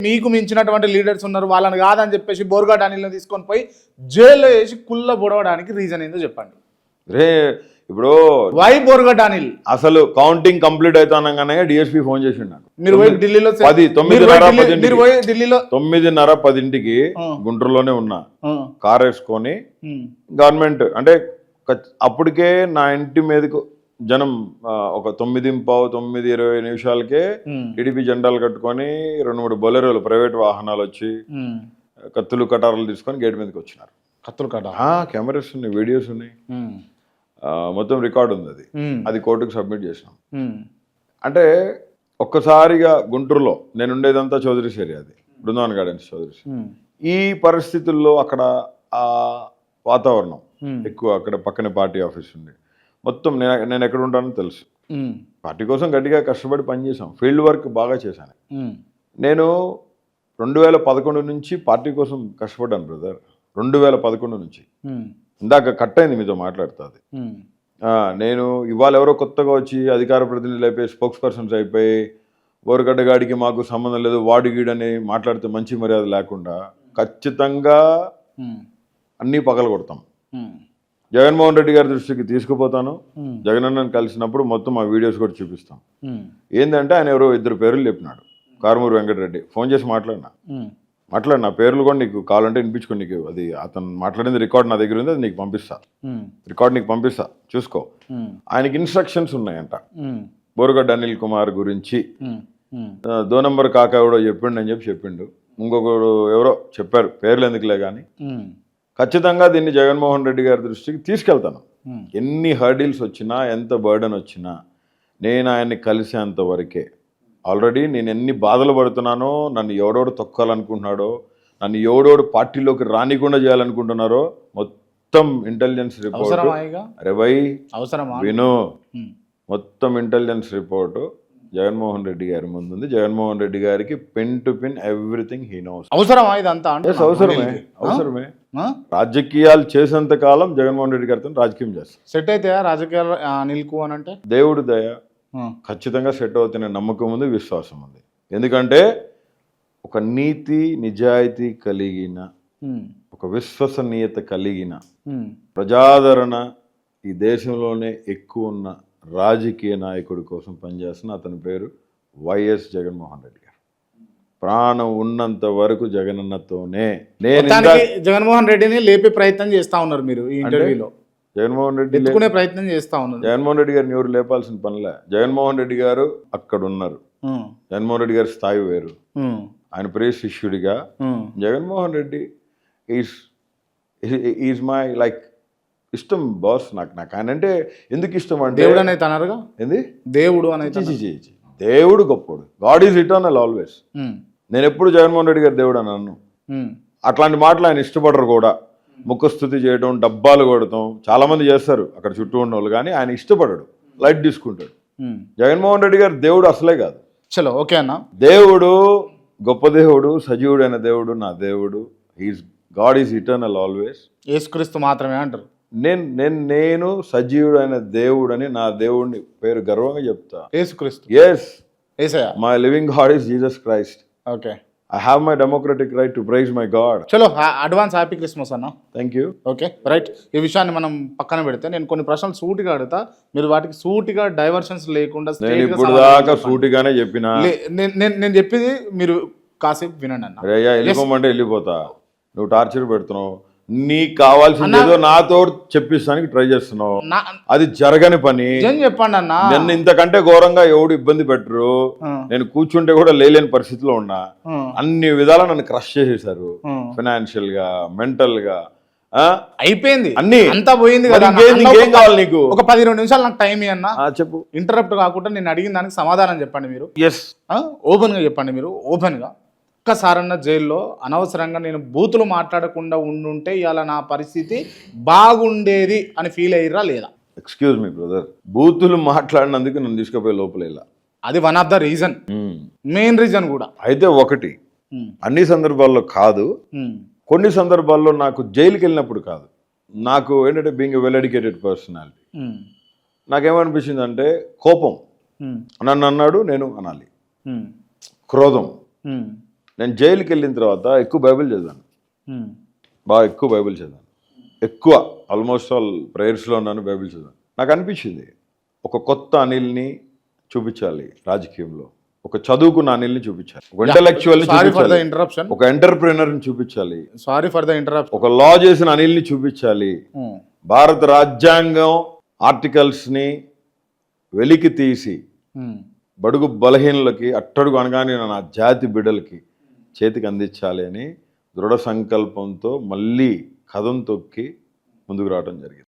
మీకు మించినటువంటి లీడర్స్ ఉన్నారు వాళ్ళని కాదని చెప్పేసి బోర్గడ్ అనిల్ని తీసుకొని పోయి జైల్లో వేసి కుళ్ళ బొడవడానికి రీజన్ ఏందో చెప్పండి. రే ఇప్పుడు వై బోర్గడ్ అనిల్ అసలు కౌంటింగ్ కంప్లీట్ అవుతానగానే డిఎస్పీ ఫోన్ చేసిండు నాకు. మీరు పోయి ఢిల్లీలో 9:30-10కి గుంటూరులోనే ఉన్నా. కార్ వేసుకొని గవర్నమెంట్ అంటే అప్పటికే నా ఇంటి మీదకు జనం ఒక 9:20 టీడీపీ జెండాలు కట్టుకొని 2-3 బొలెరోలు ప్రైవేట్ వాహనాలు వచ్చి కత్తులు కటారులు తీసుకొని గేట్ మీదకి వచ్చినారు. కత్తులు కట్ట కెమెరాస్ ఉన్నాయి, వీడియోస్ ఉన్నాయి, మొత్తం రికార్డు ఉంది. అది కోర్టుకు సబ్మిట్ చేసినాం. అంటే ఒక్కసారిగా గుంటూరులో నేను ఉండేదంతా చౌదరీస్ ఏరియా, అది బృందావన్ గార్డెన్స్ చౌదరీస్. ఈ పరిస్థితుల్లో అక్కడ ఆ వాతావరణం ఎక్కువ, అక్కడ పక్కనే పార్టీ ఆఫీస్ ఉంది. మొత్తం నేను ఎక్కడ ఉంటానో తెలుసు. పార్టీ కోసం గట్టిగా కష్టపడి పనిచేసాం, ఫీల్డ్ వర్క్ బాగా చేశాను. నేను 2011 నుంచి పార్టీ కోసం కష్టపడ్డాను బ్రదర్. 2011 నుంచి ఇందాక కట్ అయింది మీతో మాట్లాడుతుంది. నేను ఇవాళ ఎవరో కొత్తగా వచ్చి అధికార ప్రతినిధులు అయిపోయి స్పోక్స్ పర్సన్స్ అయిపోయి బోరగడ్డ గాడికి మాకు సంబంధం లేదు వాడు గీడని మాట్లాడితే మంచి మర్యాద లేకుండా ఖచ్చితంగా అన్నీ పగలు కొడతాం. జగన్మోహన్ రెడ్డి గారి దృష్టికి తీసుకుపోతాను. జగనన్నను కలిసినప్పుడు మొత్తం ఆ వీడియోస్ కూడా చూపిస్తాం. ఏంటంటే ఆయన ఎవరో 2 పేర్లు చెప్పినాడు. కారుమూరి వెంకటరెడ్డి ఫోన్ చేసి మాట్లాడినా పేర్లు కూడా నీకు కావాలంటే వినిపించుకో. నీకు అది అతను మాట్లాడింది రికార్డ్ నా దగ్గర ఉంది, అది నీకు పంపిస్తా. రికార్డ్ నీకు పంపిస్తా, చూసుకో. ఆయనకి ఇన్స్ట్రక్షన్స్ ఉన్నాయంట బోరగడ్డ అనిల్ కుమార్ గురించి. 2 నంబర్ కాక ఎవడో చెప్పిండు అని చెప్పిండు. ఇంకొకడు ఎవరో చెప్పారు, పేర్లు ఎందుకులే కానీ ఖచ్చితంగా దీన్ని జగన్మోహన్ రెడ్డి గారి దృష్టికి తీసుకెళ్తాను. ఎన్ని హర్డిల్స్ వచ్చినా, ఎంత బర్డెన్ వచ్చినా నేను ఆయన్ని కలిసేంత వరకే. ఆల్రెడీ నేను ఎన్ని బాధలు పడుతున్నానో, నన్ను ఎవడోడు తొక్కాలనుకుంటున్నాడో, నన్ను ఎవడోడు పార్టీలోకి రానికుండా చేయాలనుకుంటున్నారో మొత్తం ఇంటెలిజెన్స్ రిపోర్ట్. అరే భయ్ విను, మొత్తం ఇంటెలిజెన్స్ రిపోర్టు జగన్మోహన్ రెడ్డి గారి ముందుంది. జగన్మోహన్ రెడ్డి గారికి pin to pin everything he knows. అవసరమా ఇదంతా? అవసరమే. రాజకీయాలు చేసేంత కాలం జగన్మోహన్ రెడ్డి గారితో రాజకీయం చేస్తారు. సెట్ అయితే రాజకీయాలు అనిల్కు అని అంటే దేవుడు దయ ఖచ్చితంగా సెట్ అవుతున్న నమ్మకం ఉంది, విశ్వాసం ఉంది. ఎందుకంటే ఒక నీతి నిజాయితీ కలిగిన, ఒక విశ్వసనీయత కలిగిన, ప్రజాదరణ ఈ దేశంలోనే ఎక్కువ ఉన్న రాజకీయ నాయకుడి కోసం పనిచేస్తున్న అతని పేరు వైఎస్ జగన్మోహన్ రెడ్డి గారు. ప్రాణం ఉన్నంత వరకు జగనన్నతోనే. నేను జగన్మోహన్ రెడ్డిని లేపే ప్రయత్నం చేస్తా ఉన్నారు మీరు ఈ ఇంటర్వ్యూలో. జగన్మోహన్ రెడ్డి ఎత్తుకునే ప్రయత్నం చేస్తా ఉన్నారు. జగన్మోహన్ రెడ్డి గారిని ఎవరు లేపాల్సిన పనిలే. జగన్మోహన్ రెడ్డి గారు అక్కడ ఉన్నారు. జగన్మోహన్ రెడ్డి గారి స్థాయి వేరు. ఆయన ప్రియ శిష్యుడిగా Jaganmohan Reddy is my like ఇష్టం బాస్. నాకు ఆయన అంటే ఎందుకు ఇష్టం అంటే దేవుడు అనేది అన్నారుగా. ఏంది దేవుడు అనేది? దేవుడు గొప్పడు. God is eternal always. నేను ఎప్పుడు జగన్మోహన్ రెడ్డి గారు దేవుడు అని అన్నాను. అట్లాంటి మాటలు ఆయన ఇష్టపడరు కూడా. ముఖస్థుతి చేయడం, డబ్బాలు కొడతాం చాలా మంది చేస్తారు అక్కడ చుట్టూ ఉన్న వాళ్ళు, కానీ ఆయన ఇష్టపడడు, లైట్ తీసుకుంటాడు. జగన్మోహన్ రెడ్డి గారు దేవుడు అసలే కాదు. చలో ఓకే అన్న. దేవుడు గొప్ప దేవుడు, సజీవుడైన దేవుడు, నా దేవుడు. God is eternal always. యేసుక్రీస్తు మాత్రమే అంటారు. నేను సజీవుడైన దేవుడని నా దేవుడిని పేరు గర్వంగా చెప్తా. యేసుక్రీస్తు. yes, Yesayya. my living God is Jesus Christ. Okay, I have my democratic right to praise my God. చలో అడ్వాన్స్ హ్యాపీ క్రిస్మస్ అన్న. Thank you. Okay right. ఈ విషయాన్ని మనం పక్కన పెడితే నేను కొన్ని ప్రశ్నలు సూటిగా అడుగుతా, మీరు వాటికి సూటిగా డైవర్షన్స్ లేకుండా. నేను ఇప్పుడు దాకా సూటిగానే చెప్పినా. నేను చెప్పింది మీరు కాసేపు వినండి అన్న. వెళ్ళిపోమంటే వెళ్ళిపోతా. నువ్వు టార్చర్ పెడుతున్నావు. నీకు కావాల్సింది ఏదో నాతో చెప్పిస్తానికి ట్రై చేస్తున్నావు. అది జరగని పని. చెప్పండి అన్న. నన్ను ఇంతకంటే ఘోరంగా ఎవడు ఇబ్బంది పెట్టరు. నేను కూర్చుంటే కూడా లేలేని పరిస్థితిలో ఉన్నా. అన్ని విధాలా నన్ను క్రష్ చేసేసారు, ఫైనాన్షియల్ గా, మెంటల్ గా. అయిపోయింది అన్ని, అంతా పోయింది కదా. ఇంకేం కావాలి నీకు? ఒక 10-20 నిమిషాలు నాకు టైం ఇవ్వన్నా. చెప్పు. ఇంటరప్ట్ కాకుండా నేను అడిగిన దానికి సమాధానం చెప్పండి మీరు. ఓపెన్ గా చెప్పండి మీరు. ఓపెన్ గా ఒక్కసారన్న జైల్లో అనవసరంగా నేను బూతులు మాట్లాడకుండా ఉండుంటే ఇవాళ నా పరిస్థితి బాగుండేది అని ఫీల్ అయ్యిరా లేదా? ఎక్స్క్యూజ్ మీ బ్రదర్, బూతులు మాట్లాడినందుకు నన్ను తీసుకుపోయి లోపల ఇలా. అది one of the reason, main reason కూడా. అయితే ఒకటి, అన్ని సందర్భాల్లో కాదు, కొన్ని సందర్భాల్లో నాకు జైలుకి వెళ్ళినప్పుడు కాదు, నాకు ఏంటంటే being a well educated personality, నాకేమనిపించింది అంటే కోపం. నన్ను అన్నాడు, నేను అనాలి. క్రోధం, నేను జైలుకి వెళ్ళిన తర్వాత ఎక్కువ బైబిల్ చదివాను, బాగా ఎక్కువ బైబిల్ చదివాను, ఎక్కువ ఆల్మోస్ట్ ఆల్ ప్రేయర్స్లో ఉన్నాను, బైబిల్ చదివాను. నాకు అనిపించింది ఒక కొత్త అనిల్ని చూపించాలి రాజకీయంలో, ఒక చదువుకున్న అనిల్ని చూపించాలి, ఒక ఇంటలెక్చువల్ని సారీ ఫర్ ద చూపించాలి, ఇంటరప్షన్, ఒక ఎంటర్ప్రినర్ని చూపించాలి, సారీ ఫర్ ద ఇంటరప్షన్. ఒక లా చేసిన అనిల్ని చూపించాలి, భారత రాజ్యాంగం ఆర్టికల్స్ని వెలికి తీసి బడుగు బలహీనులకి, అట్టడుగు అనగానే నా జాతి బిడ్డలకి చేతికి అందించాలి అని దృఢ సంకల్పంతో మళ్ళీ కథం తొక్కి ముందుకు రావడం జరిగింది.